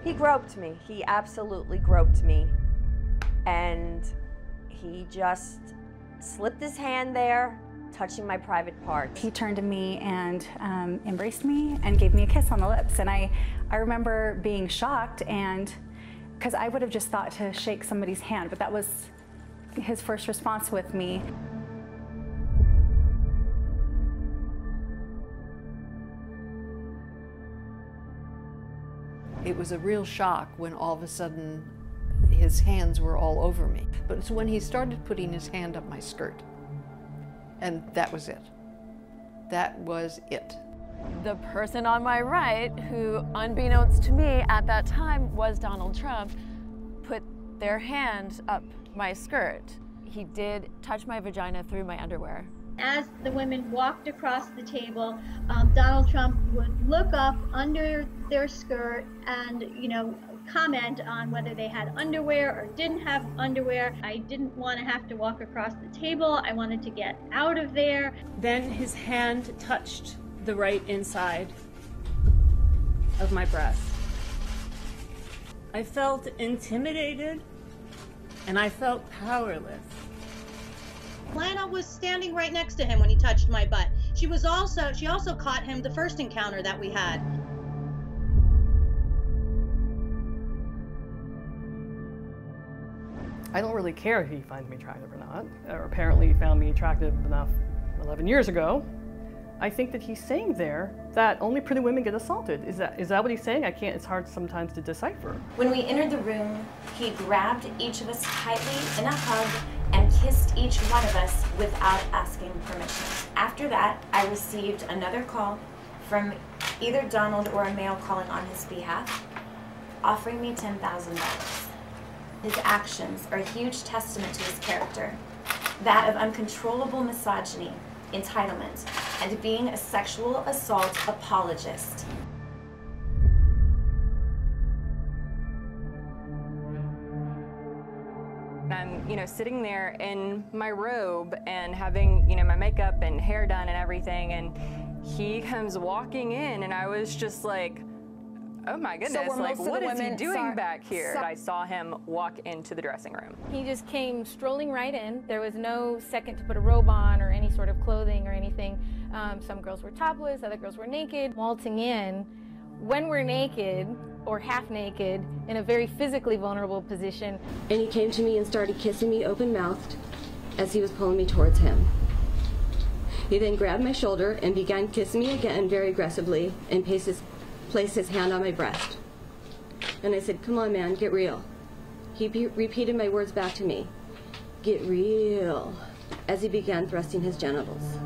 He groped me. He absolutely groped me. And he just slipped his hand there, touching my private parts. He turned to me and embraced me and gave me a kiss on the lips. And I remember being shocked, and because I would have just thought to shake somebody's hand, but that was his first response with me. It was a real shock when all of a sudden his hands were all over me. But it's when he started putting his hand up my skirt. And that was it. That was it. The person on my right, who unbeknownst to me at that time was Donald Trump, put their hand up my skirt. He did touch my vagina through my underwear. As the women walked across the table, Donald Trump would look up under their skirt and, comment on whether they had underwear or didn't have underwear. I didn't want to have to walk across the table. I wanted to get out of there. Then his hand touched the right inside of my breast. I felt intimidated and I felt powerless. Lana was standing right next to him when he touched my butt. She also caught him the first encounter that we had. I don't really care if he finds me attractive or not, or apparently he found me attractive enough 11 years ago. I think that he's saying there that only pretty women get assaulted. Is that what he's saying? It's hard sometimes to decipher. When we entered the room, he grabbed each of us tightly in a hug and kissed each one of us without asking permission. After that, I received another call from either Donald or a male calling on his behalf, offering me $10,000. His actions are a huge testament to his character, that of uncontrollable misogyny, entitlement, and being a sexual assault apologist. I'm, sitting there in my robe and having, my makeup and hair done and everything, and he comes walking in, and I was just like, oh my goodness, what is he doing back here? I saw him walk into the dressing room. He just came strolling right in. There was no second to put a robe on or any sort of clothing or anything. Some girls were topless, other girls were naked. Waltzing in, when we're naked or half naked, in a very physically vulnerable position. And he came to me and started kissing me open-mouthed as he was pulling me towards him. He then grabbed my shoulder and began kissing me again very aggressively and placed his hand on my breast. And I said, come on, man, get real. He repeated my words back to me, get real, as he began thrusting his genitals.